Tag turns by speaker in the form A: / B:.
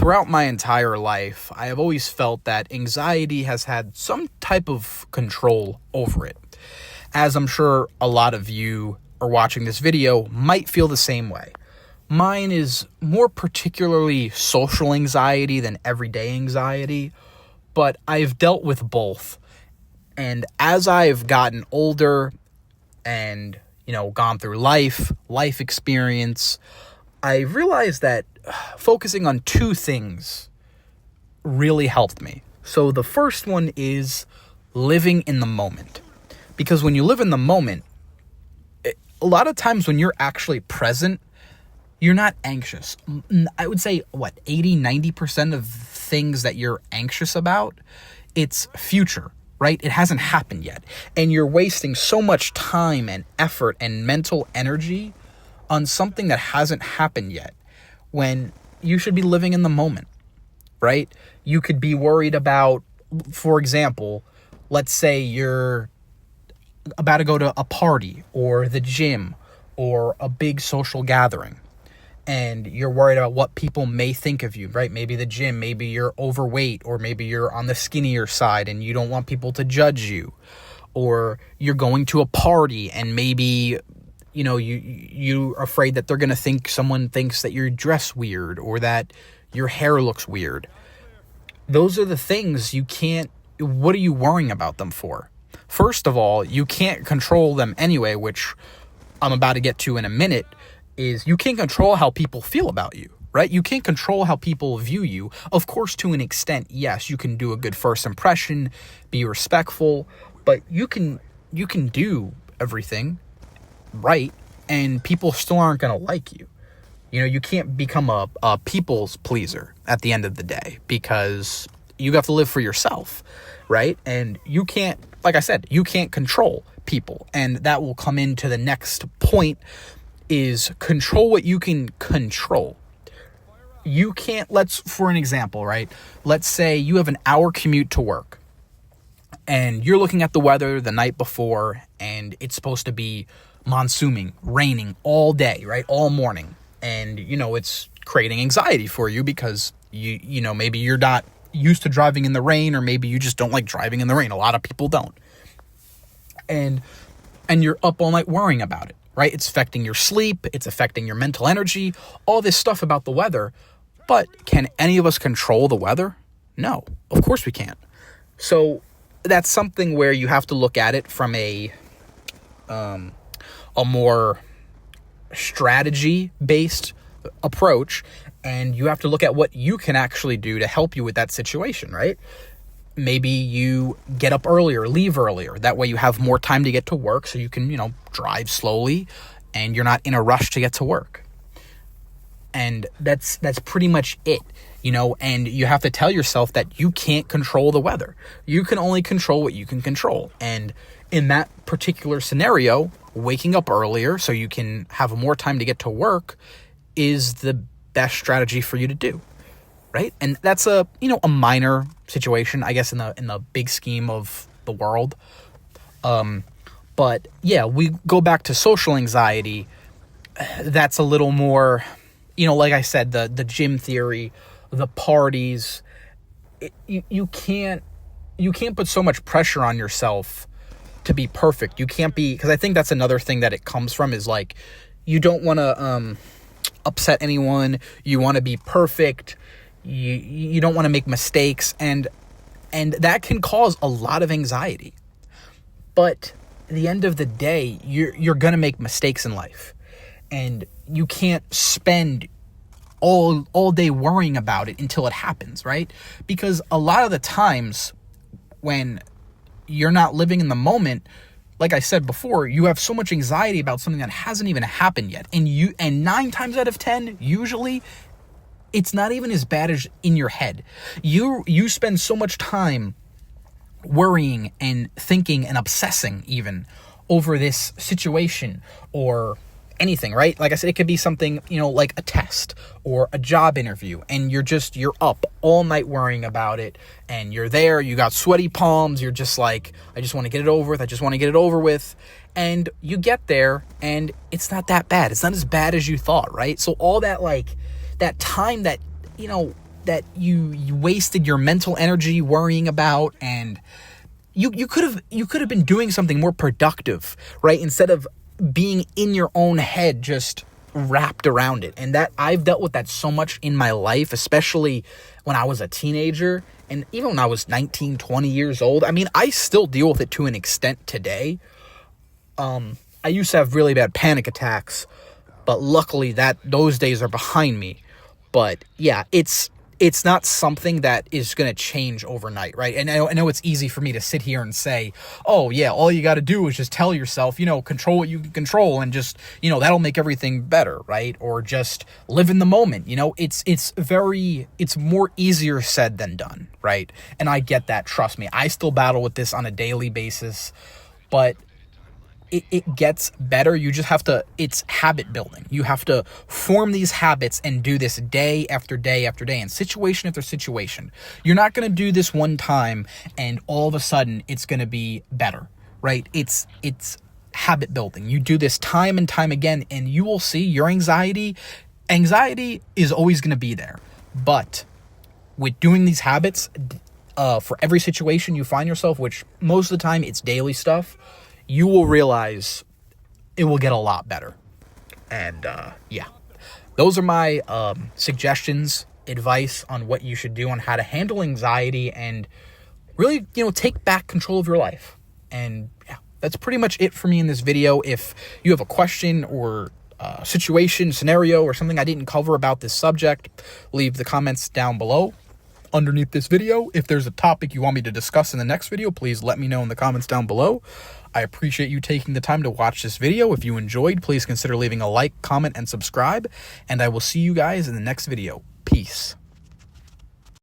A: throughout my entire life, I have always felt that anxiety has had some type of control over it. As I'm sure a lot of you are watching this video might feel the same way. Mine is more particularly social anxiety than everyday anxiety, but I've dealt with both. And as I've gotten older and, gone through life experience, I realized that focusing on two things really helped me. So the first one is living in the moment. Because when you live in the moment, a lot of times when you're actually present, you're not anxious. I would say, 80-90% of things that you're anxious about, it's future, right? It hasn't happened yet. And you're wasting so much time and effort and mental energy on something that hasn't happened yet, when you should be living in the moment, right? You could be worried about, for example, let's say you're about to go to a party or the gym or a big social gathering, and you're worried about what people may think of you, right? Maybe the gym, maybe you're overweight, or maybe you're on the skinnier side and you don't want people to judge you. Or you're going to a party and maybe you're afraid that they're going to think someone thinks that you're dressed weird or that your hair looks weird. Those are the things what are you worrying about them for? First of all, you can't control them anyway, which I'm about to get to in a minute, is you can't control how people feel about you, right? You can't control how people view you. Of course, to an extent, yes, you can do a good first impression, be respectful, but you can do everything right, and people still aren't going to like you. You can't become a people's pleaser at the end of the day, because you have to live for yourself, right? And you can't, like I said, you can't control people. And that will come into the next point, is control what you can control. You can't, for an example, right? Let's say you have an hour commute to work, and you're looking at the weather the night before, and it's supposed to be monsooning, raining all day, right? All morning. And, it's creating anxiety for you because maybe you're not used to driving in the rain, or maybe you just don't like driving in the rain. A lot of people don't. And you're up all night worrying about it, right? It's affecting your sleep. It's affecting your mental energy, all this stuff about the weather. But can any of us control the weather? No, of course we can't. So that's something where you have to look at it from a more strategy-based approach, and you have to look at what you can actually do to help you with that situation, right? Maybe you get up earlier, leave earlier. That way you have more time to get to work, so you can, drive slowly, and you're not in a rush to get to work. And that's pretty much it, and you have to tell yourself that you can't control the weather. You can only control what you can control. And in that particular scenario, waking up earlier so you can have more time to get to work is the best strategy for you to do, right? And that's a minor situation, I guess, in the big scheme of the world. But yeah, we go back to social anxiety. That's a little more, like I said, the gym theory, the parties. You can't put so much pressure on yourself to be perfect. You can't be, because I think that's another thing that it comes from, is like, you don't want to upset anyone. You want to be perfect. You don't want to make mistakes, and that can cause a lot of anxiety. But at the end of the day, you're going to make mistakes in life, and you can't spend all day worrying about it until it happens, right? Because a lot of the times when you're not living in the moment, like I said before, you have so much anxiety about something that hasn't even happened yet. And 9 times out of 10, usually, it's not even as bad as in your head. You spend so much time worrying and thinking and obsessing even over this situation or anything, right? Like I said, it could be something, like a test or a job interview, and you're up all night worrying about it, and you're there, you got sweaty palms, you're just like, I just want to get it over with, and you get there, and it's not that bad. It's not as bad as you thought, right? So all that, that time that, that you wasted your mental energy worrying about, and you could have been doing something more productive, right? Instead of being in your own head, just wrapped around it. And that I've dealt with that so much in my life, especially when I was a teenager, and even when I was 19, 20 years old. I mean, I still deal with it to an extent today. I used to have really bad panic attacks, but luckily those days are behind me. But yeah, it's not something that is going to change overnight, right? And I know it's easy for me to sit here and say, oh yeah, all you got to do is just tell yourself, control what you can control, and just, that'll make everything better, right? Or just live in the moment. It's more easier said than done, right? And I get that, trust me. I still battle with this on a daily basis, but it gets better. You just have to, it's habit building. You have to form these habits and do this day after day after day and situation after situation. You're not going to do this one time and all of a sudden it's going to be better, right? It's habit building. You do this time and time again, and you will see your anxiety is always going to be there. But with doing these habits for every situation you find yourself, which most of the time it's daily stuff, you will realize it will get a lot better. And yeah, those are my suggestions, advice on what you should do on how to handle anxiety and really, take back control of your life. And yeah, that's pretty much it for me in this video. If you have a question or situation, scenario, or something I didn't cover about this subject, leave the comments down below underneath this video. If there's a topic you want me to discuss in the next video, please let me know in the comments down below. I appreciate you taking the time to watch this video. If you enjoyed, please consider leaving a like, comment, and subscribe, and I will see you guys in the next video. Peace.